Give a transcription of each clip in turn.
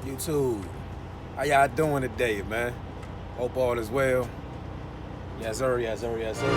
YouTube, how y'all doing today, man? Hope all is well. Yes, sir. Yes, sir. Yes, sir.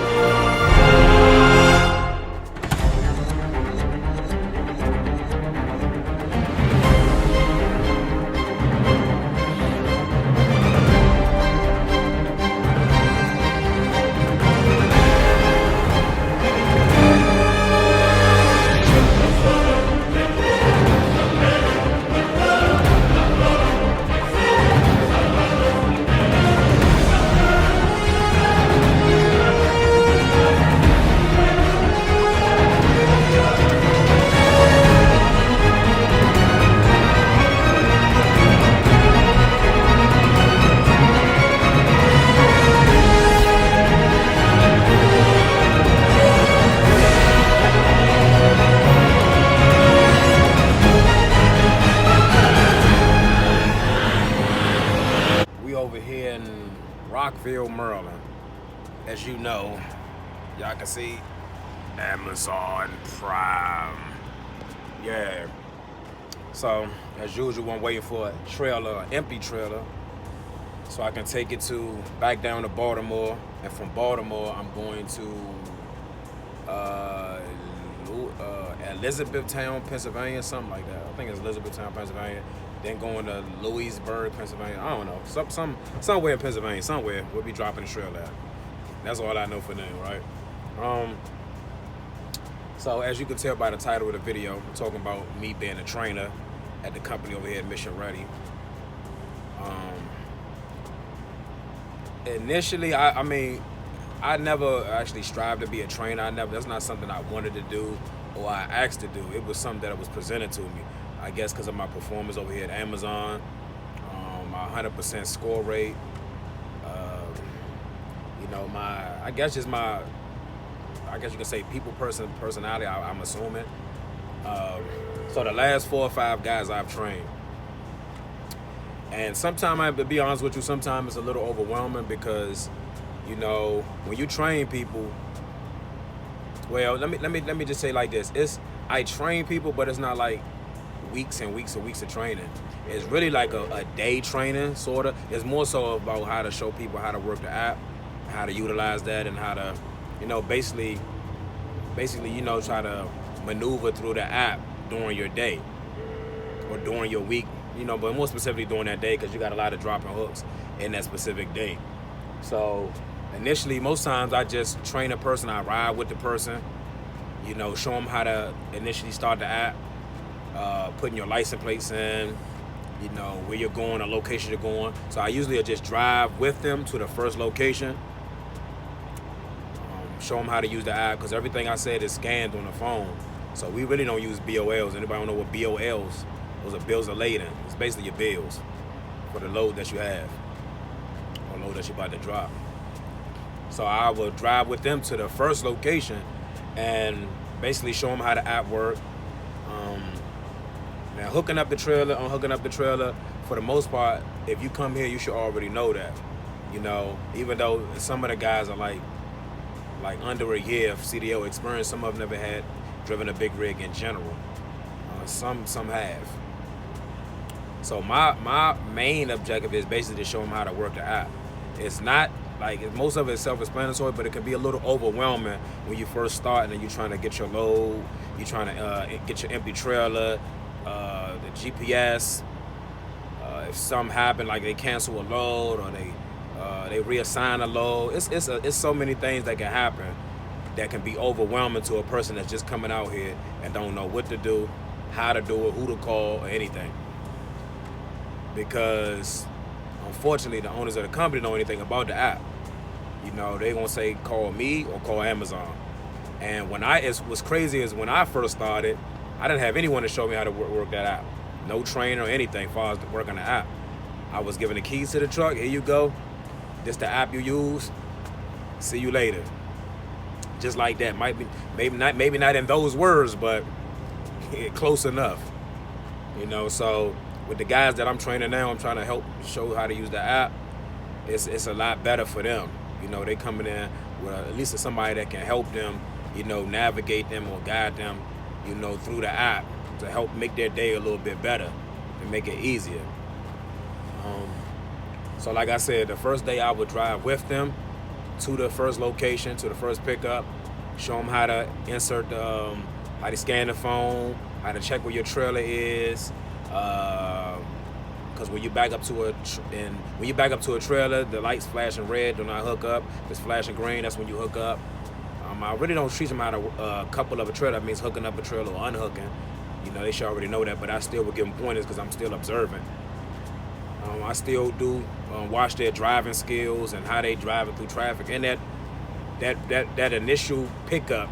We over here in Rockville, Maryland. As you know, y'all can see Amazon Prime. Yeah. So, as usual, I'm waiting for a trailer, an empty trailer, so I can take it back down to Baltimore. And from Baltimore, I'm going to Elizabethtown, Pennsylvania, something like that. I think it's Elizabethtown, Pennsylvania. Then going to Louisburg, Pennsylvania. I don't know, somewhere in Pennsylvania, somewhere we'll be dropping the trailer at. That's all I know for now, right? So as you can tell by the title of the video, I'm talking about me being a trainer at the company over here at Mission Ready. Initially, I mean, I never actually strived to be a trainer. That's not something I wanted to do or I asked to do. It was something that was presented to me. I guess because of my performance over here at Amazon, my 100% score rate, I guess you can say personality, I'm assuming. So the last 4 or 5 guys I've trained. And sometimes, to be honest with you, sometimes it's a little overwhelming because, when you train people, well, let me just say like this. I train people, but it's not like weeks and weeks and weeks of training. It's really like a day training, sort of. It's more so about how to show people how to work the app, how to utilize that, and how to, basically, try to maneuver through the app during your day or during your week, but more specifically during that day because you got a lot of dropping hooks in that specific day. So initially, most times I just train a person, I ride with the person, show them how to initially start the app, putting your license plates in, where you're going, a location you're going. So I usually just drive with them to the first location, show them how to use the app because everything I said is scanned on the phone. So we really don't use BOLs. Anybody don't know what BOLs? Those are bills of lading. It's basically your bills for the load that you have or load that you're about to drop. So I will drive with them to the first location and basically show them how the app work. Now hooking up the trailer, for the most part, if you come here, you should already know that. Even though some of the guys are like under a year of CDL experience, some of them never had driven a big rig in general. Some have. So my main objective is basically to show them how to work the app. It's not like most of it is self-explanatory, but it can be a little overwhelming when you first start and you're trying to get your load, you're trying to get your empty trailer, the GPS. If something happen, like they cancel a load or they reassign a load, it's so many things that can happen that can be overwhelming to a person that's just coming out here and don't know what to do, how to do it, who to call, or anything. Because unfortunately, the owners of the company don't know anything about the app. They gonna say call me or call Amazon. And what's crazy is when I first started, I didn't have anyone to show me how to work that app. No trainer or anything as far as working the app. I was given the keys to the truck. Here you go. This the app you use. See you later. Just like that. Maybe not in those words, but close enough. So with the guys that I'm training now, I'm trying to help show how to use the app. It's a lot better for them. They coming in with at least somebody that can help them, navigate them or guide them, through the app to help make their day a little bit better and make it easier. So like I said, the first day I would drive with them to the first location, to the first pickup, show them how to insert the, how to scan the phone, how to check where your trailer is. Because when you back up to a trailer, the lights flashing red, do not hook up. If it's flashing green, that's when you hook up. I really don't treat them out of couple of a trailer. That means hooking up a trailer or unhooking. You know, they should already know that, but I still would give them pointers because I'm still observant. I still do watch their driving skills and how they driving through traffic and that initial pickup,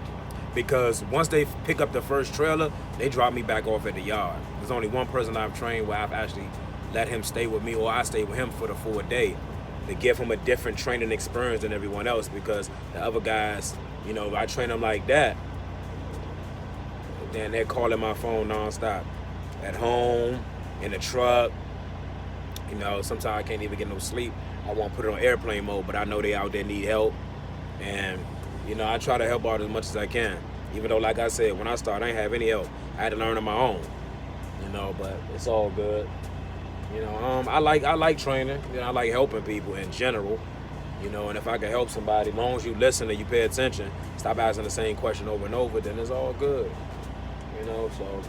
because once they pick up the first trailer, they drop me back off at the yard. There's only one person I've trained where I've actually let him stay with me, or I stay with him for the full day, to give him a different training experience than everyone else, because the other guys, you know, if I train them like that, then they're calling my phone nonstop. At home, in the truck, you know, sometimes I can't even get no sleep. I won't put it on airplane mode, but I know they out there need help. And, you know, I try to help out as much as I can. Even though, like I said, when I started, I didn't have any help. I had to learn on my own, you know, but it's all good. You know, I like training. You know, I like helping people in general. You know, and if I can help somebody, as long as you listen and you pay attention, stop asking the same question over and over, then it's all good. You know, so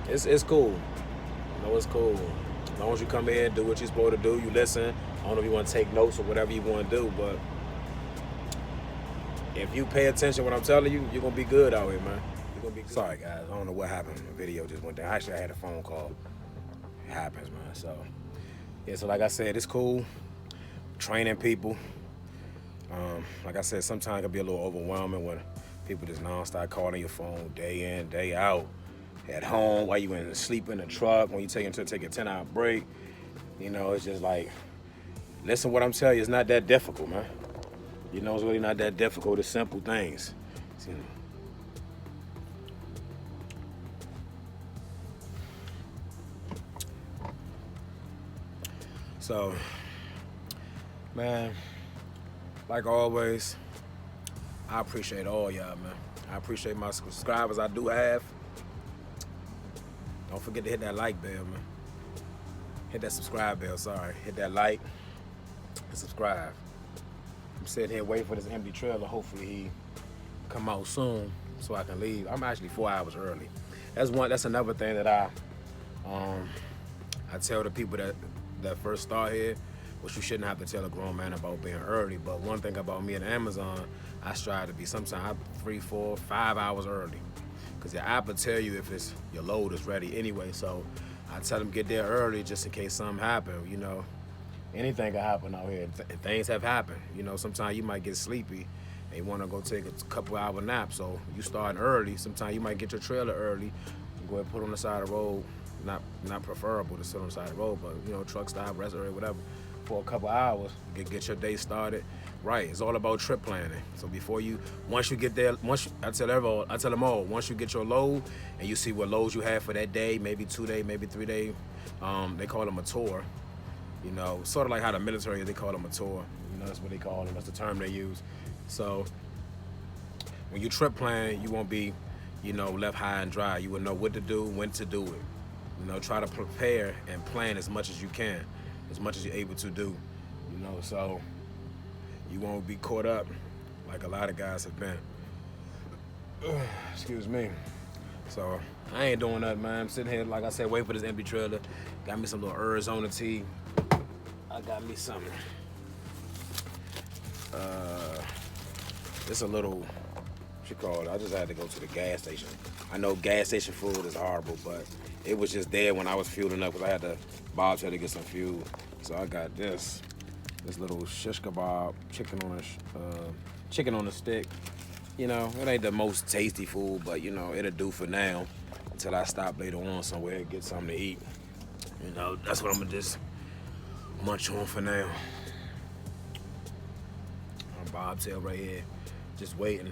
it's cool. You know, it's cool. As long as you come in, do what you're supposed to do, you listen. I don't know if you want to take notes or whatever you want to do, but if you pay attention to what I'm telling you, you're going to be good out here, man. You're going to be good. Sorry, guys. I don't know what happened. The video just went down. Actually, I had a phone call. It happens, man. So, yeah, so like I said, it's cool. Training people. Like I said, sometimes it can be a little overwhelming when people just non-stop calling your phone day in, day out. At home, while you in sleep in the truck, when you take a 10-hour break. You know, it's just like, listen, what I'm telling you, it's not that difficult, man. You know, it's really not that difficult. It's simple things. You know. So, man, like always, I appreciate all y'all, man. I appreciate my subscribers I do have. Don't forget to hit that like bell, man. Hit that subscribe bell, sorry. Hit that like and subscribe. I'm sitting here waiting for this empty trailer. Hopefully he come out soon so I can leave. I'm actually 4 hours early. That's another thing that I tell the people that first start here, which you shouldn't have to tell a grown man about being early. But one thing about me and Amazon, I strive to be sometimes 3, 4, 5 hours early. Because your app will tell you if your load is ready anyway. So I tell them get there early just in case something happens. You know, anything can happen out here. Things have happened. You know, sometimes you might get sleepy and you want to go take a couple hour nap. So you starting early. Sometimes you might get your trailer early. You go ahead and put it on the side of the road. Not preferable to sit on the side of the road, but you know, truck stop, restaurant, whatever, for a couple hours, get your day started. Right, it's all about trip planning. So once you get there, I tell them all, once you get your load and you see what loads you have for that day, maybe 2 day, maybe 3 day, they call them a tour. You know, sort of like how the military, they call them a tour. You know, that's what they call them. That's the term they use. So when you trip plan, you won't be, you know, left high and dry. You will know what to do, when to do it. You know, try to prepare and plan as much as you can, as much as you're able to do. You know, so you won't be caught up like a lot of guys have been. Excuse me. So I ain't doing nothing, man. I'm sitting here, like I said, waiting for this empty trailer. Got me some little Arizona tea. I got me some. It's a little, what you call it? I just had to go to the gas station. I know gas station food is horrible, but it was just there when I was fueling up because I had to bobtail to get some fuel. So I got this little shish kebab, chicken on a stick. You know, it ain't the most tasty food, but you know, it'll do for now until I stop later on somewhere and get something to eat. You know, that's what I'm gonna just munch on for now. I'm bobtail right here, just waiting.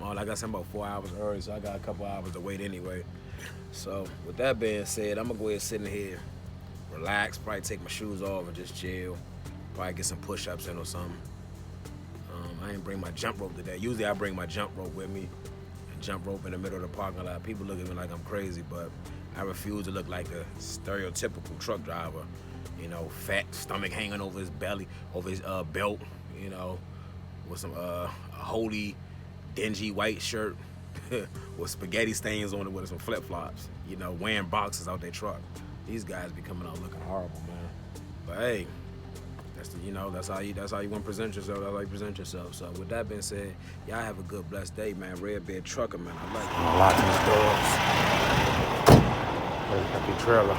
Like I said, I'm about 4 hours early, so I got a couple hours to wait anyway. So with that being said, I'm gonna go ahead and sit in here, relax, probably take my shoes off and just chill. Probably get some push-ups in or something. I didn't bring my jump rope today. Usually I bring my jump rope with me and jump rope in the middle of the parking lot. People look at me like I'm crazy, but I refuse to look like a stereotypical truck driver. You know, fat stomach hanging over his belly, over his belt. You know, with some a holy, dingy white shirt with spaghetti stains on it with some flip flops. You know, wearing boxes out their truck. These guys be coming out looking horrible, man. But hey, that's how you want to present yourself. That's how you present yourself. So with that being said, y'all have a good, blessed day, man. Red Beard Trucker, man. I like it. I'm gonna lock these doors. There's a happy trailer.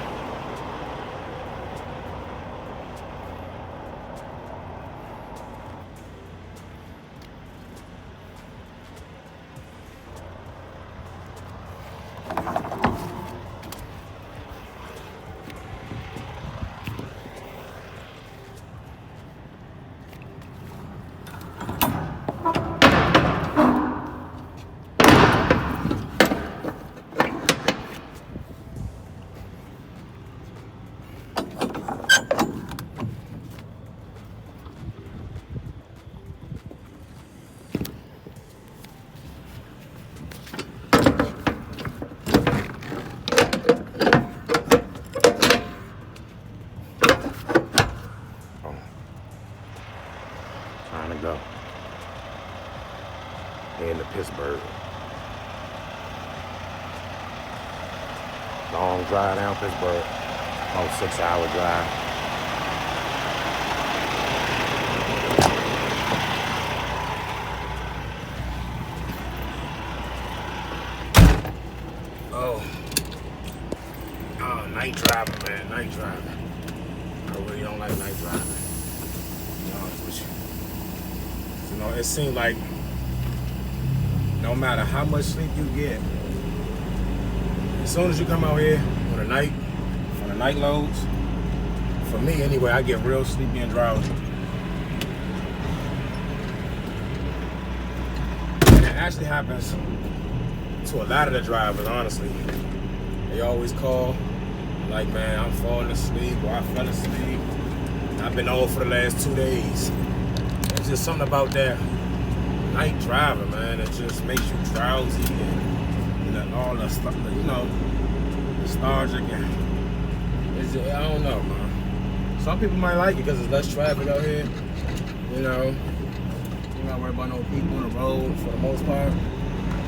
Trying to go. Heading to Pittsburgh. Long drive down Pittsburgh. About 6-hour drive. Oh, night driving, man. Night driving. I really don't like night driving. To be honest with you. You know, it seems like no matter how much sleep you get, as soon as you come out here on the night loads, for me anyway, I get real sleepy and drowsy. And it actually happens to a lot of the drivers, honestly. They always call, like, man, I'm falling asleep, or I fell asleep. I've been off for the last 2 days. It's just something about that night driving, man. It just makes you drowsy and all the stuff, you know, nostalgic. And it's just, I don't know, man. Some people might like it because there's less traffic out here. You know, you don't worry about no people on the road for the most part.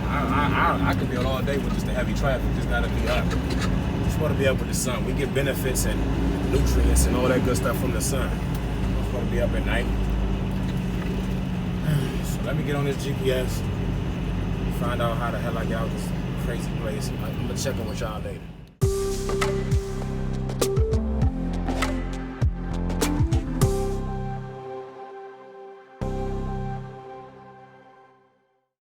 I could be out all day with just the heavy traffic. Just gotta be up. Just want to be up with the sun. We get benefits and nutrients and all that good stuff from the sun. Just want to be up at night. So let me get on this GPS, find out how the hell I get out this crazy place. I'm gonna check in with y'all later.